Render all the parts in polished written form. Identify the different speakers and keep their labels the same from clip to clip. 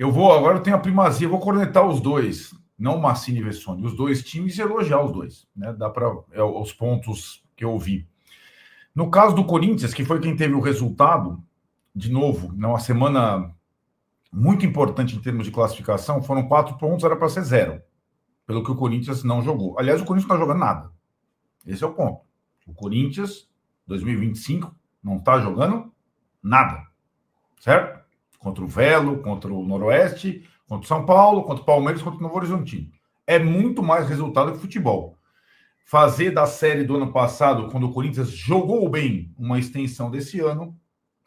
Speaker 1: Agora eu tenho a primazia, vou cornetar os dois, não o Massini e Vessone, os dois times e elogiar os dois, né? Dá para os pontos que eu vi. No caso do Corinthians, que foi quem teve o resultado, de novo, numa semana muito importante em termos de classificação, foram 4 pontos, era para ser 0, pelo que o Corinthians não jogou. Aliás, o Corinthians não está jogando nada. Esse é o ponto. O Corinthians, 2025, não está jogando nada. Certo? Contra o Velo, contra o Noroeste, contra o São Paulo, contra o Palmeiras, contra o Novo Horizontino. É muito mais resultado que futebol. Fazer da série do ano passado, quando o Corinthians jogou bem, uma extensão desse ano,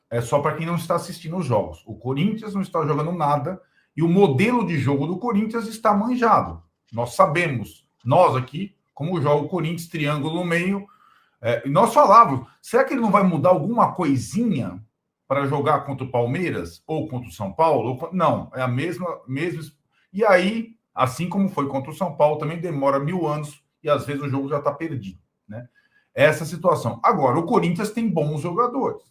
Speaker 1: é só para quem não está assistindo os jogos. O Corinthians não está jogando nada e o modelo de jogo do Corinthians está manjado. Nós sabemos, nós aqui, como joga o Corinthians, triângulo no meio. E nós falávamos, será que ele não vai mudar alguma coisinha para jogar contra o Palmeiras ou contra o São Paulo? Não, é a mesma. E aí, assim como foi contra o São Paulo, também demora 1000 anos e às vezes o jogo já está perdido, né? Essa situação. Agora, o Corinthians tem bons jogadores,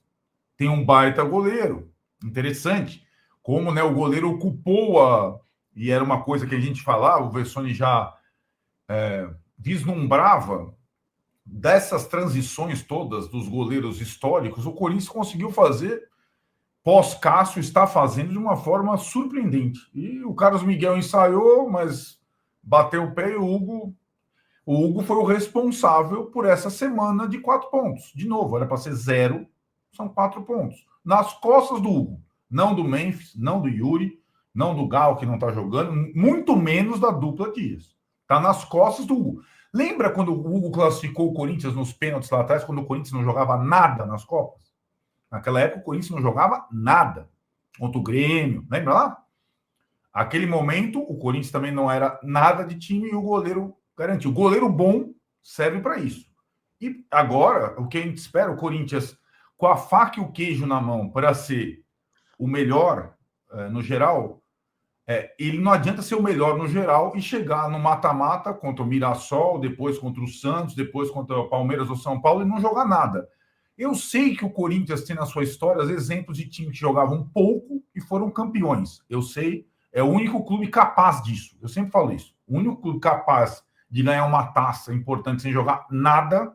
Speaker 1: tem um baita goleiro, interessante, como, né, o goleiro ocupou e era uma coisa que a gente falava, o Vessone já vislumbrava dessas transições todas dos goleiros históricos, o Corinthians conseguiu fazer pós-Cássio, está fazendo de uma forma surpreendente. E o Carlos Miguel ensaiou, mas bateu o pé e o Hugo foi o responsável por essa semana de 4 pontos. De novo, era para ser 0, são 4 pontos. Nas costas do Hugo, não do Memphis, não do Yuri, não do Gal, que não está jogando, muito menos da dupla Dias. Está nas costas do Hugo. Lembra quando o Hugo classificou o Corinthians nos pênaltis lá atrás, quando o Corinthians não jogava nada nas Copas? Naquela época, o Corinthians não jogava nada contra o Grêmio. Lembra lá? Aquele momento, o Corinthians também não era nada de time e o goleiro garantiu. O goleiro bom serve para isso. E agora, o que a gente espera, o Corinthians com a faca e o queijo na mão para ser o melhor no geral, ele não adianta ser o melhor no geral e chegar no mata-mata contra o Mirassol, depois contra o Santos, depois contra o Palmeiras ou São Paulo e não jogar nada. Eu sei que o Corinthians tem na sua história exemplos de times que jogavam pouco e foram campeões. Eu sei, é o único clube capaz disso. Eu sempre falo isso. O único clube capaz de ganhar uma taça importante sem jogar nada,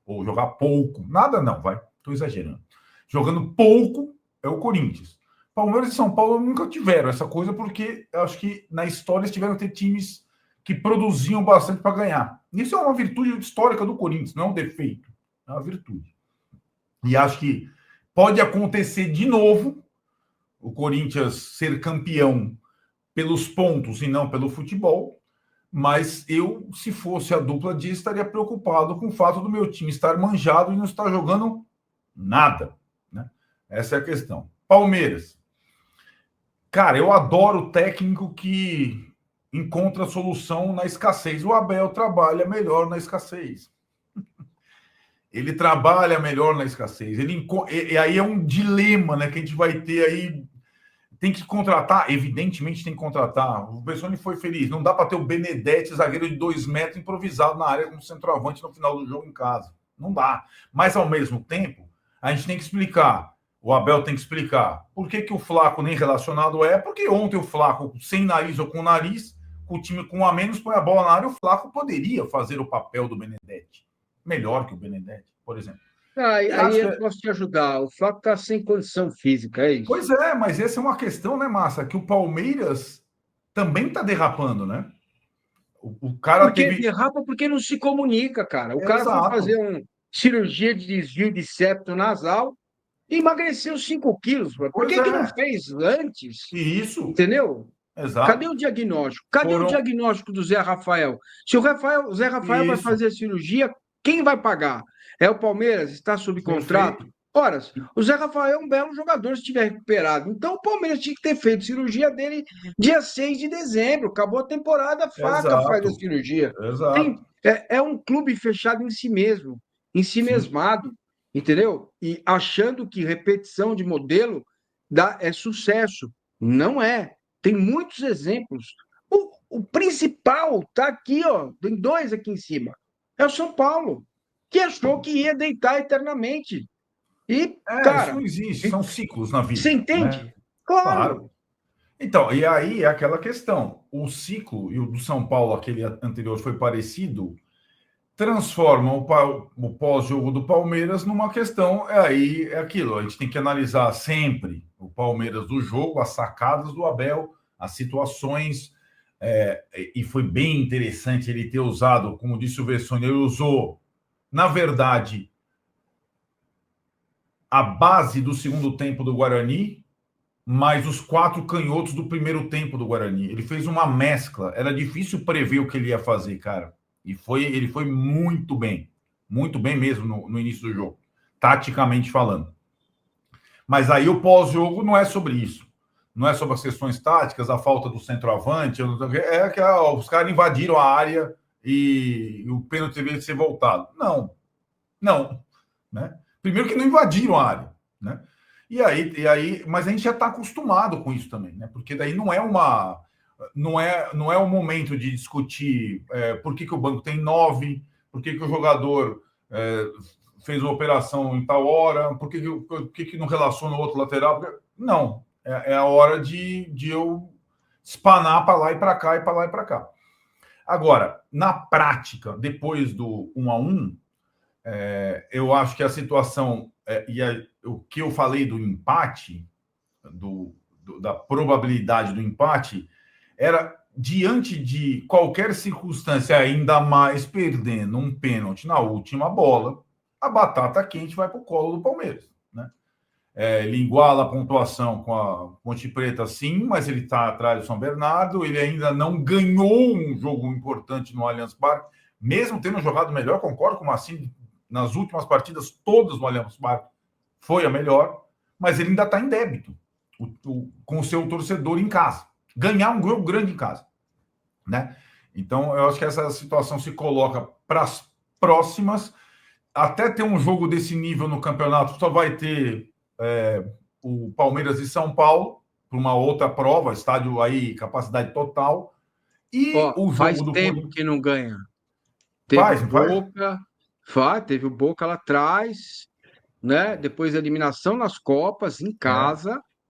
Speaker 1: ou jogar pouco, nada não, vai, estou exagerando. Jogando pouco é o Corinthians. Palmeiras e São Paulo nunca tiveram essa coisa, porque eu acho que na história eles tiveram que ter times que produziam bastante para ganhar. Isso é uma virtude histórica do Corinthians, não é um defeito, é uma virtude. E acho que pode acontecer de novo o Corinthians ser campeão pelos pontos e não pelo futebol, mas eu, se fosse a dupla disso, estaria preocupado com o fato do meu time estar manjado e não estar jogando nada, né? Essa é a questão. Palmeiras. Cara, eu adoro o técnico que encontra solução na escassez. O Abel trabalha melhor na escassez. Ele trabalha melhor na escassez. E aí é um dilema, né, que a gente vai ter aí. Tem que contratar, evidentemente tem que contratar. O Bessone foi feliz. Não dá para ter o Benedetti, zagueiro de 2 metros, improvisado na área como centroavante no final do jogo em casa. Não dá. Mas, ao mesmo tempo, a gente tem que explicar. O Abel tem que explicar por que o Flaco nem relacionado é. Porque ontem o Flaco, sem nariz ou com nariz, com o time com um a menos, põe a bola na área, o Flaco poderia fazer o papel do Benedetti. Melhor que o Benedetti, por exemplo.
Speaker 2: Aí eu posso te ajudar. O Flávio está sem condição física, é isso.
Speaker 1: Pois é, mas essa é uma questão, né, Massa? Que o Palmeiras também está derrapando, né? O cara
Speaker 2: Porque
Speaker 1: teve.
Speaker 2: derrapa porque não se comunica, cara. O cara foi
Speaker 1: Exato.
Speaker 2: fazer uma cirurgia de desvio de septo nasal e emagreceu 5 quilos. Por
Speaker 1: Pois
Speaker 2: que não
Speaker 1: é.
Speaker 2: fez antes?
Speaker 1: E isso.
Speaker 2: Entendeu? Cadê
Speaker 1: Exato.
Speaker 2: o diagnóstico? Cadê o
Speaker 1: Foram.
Speaker 2: diagnóstico do Zé Rafael? Se o Zé Rafael vai
Speaker 1: Isso.
Speaker 2: fazer a cirurgia, quem vai pagar? É o Palmeiras? Está sob contrato?
Speaker 1: Perfeito.
Speaker 2: Ora, o Zé Rafael é um belo jogador se estiver recuperado. Então o Palmeiras tinha que ter feito cirurgia dele dia 6 de dezembro. Acabou a temporada, a faca faz a
Speaker 1: Exato.
Speaker 2: cirurgia.
Speaker 1: Exato.
Speaker 2: É um clube fechado em si mesmo, em si
Speaker 1: Sim.
Speaker 2: mesmado, entendeu? E achando que repetição de modelo é sucesso. Não é. Tem muitos exemplos. O principal está aqui, ó. Tem 2 aqui em cima. É o São Paulo, que achou que ia deitar eternamente. E,
Speaker 1: Isso não
Speaker 2: cara,
Speaker 1: existe. São ciclos na
Speaker 2: você
Speaker 1: vida, né?
Speaker 2: entende?
Speaker 1: Claro.
Speaker 2: Claro.
Speaker 1: Então, e aí é aquela questão. O ciclo, e o do São Paulo, aquele anterior, foi parecido, transforma o pós-jogo do Palmeiras numa questão. Aí é aquilo, a gente tem que analisar sempre o Palmeiras do jogo, as sacadas do Abel, as situações. E foi bem interessante ele ter usado, como disse o Vessone, ele usou, na verdade, a base do segundo tempo do Guarani, mais os 4 canhotos do primeiro tempo do Guarani. Ele fez uma mescla. Era difícil prever o que ele ia fazer, cara. E ele foi muito bem mesmo no início do jogo, taticamente falando. Mas aí o pós-jogo não é sobre isso. Não é sobre as questões táticas, a falta do centroavante. É que os caras invadiram a área e o pênalti deveria ser voltado. Não. Né? Primeiro que não invadiram a área. Né? Mas a gente já está acostumado com isso também, né? Porque daí não é um momento de discutir por que o banco tem 9, por que o jogador fez uma operação em tal hora, por que não relaciona o outro lateral. Não, é a hora de eu espanar para lá e para cá e para lá e para cá. Agora, na prática, depois do 1-1, eu acho que a situação o que eu falei do empate, da probabilidade do empate, era diante de qualquer circunstância, ainda mais perdendo um pênalti na última bola, a batata quente vai para o colo do Palmeiras. Né? Ele iguala a pontuação com a Ponte Preta, sim, mas ele está atrás do São Bernardo, ele ainda não ganhou um jogo importante no Allianz Parque, mesmo tendo jogado melhor, concordo com o Massini, nas últimas partidas, todas no Allianz Parque foi a melhor, mas ele ainda está em débito com o seu torcedor em casa. Ganhar um jogo grande em casa. Né? Então, eu acho que essa situação se coloca para as próximas. Até ter um jogo desse nível no campeonato, só vai ter o Palmeiras e São Paulo, para uma outra prova, estádio aí, capacidade total. E o jogo
Speaker 2: faz
Speaker 1: do
Speaker 2: tempo que não ganha.
Speaker 1: Faz, não faz?
Speaker 2: Teve o Boca lá atrás, né? Depois a eliminação nas Copas, em casa.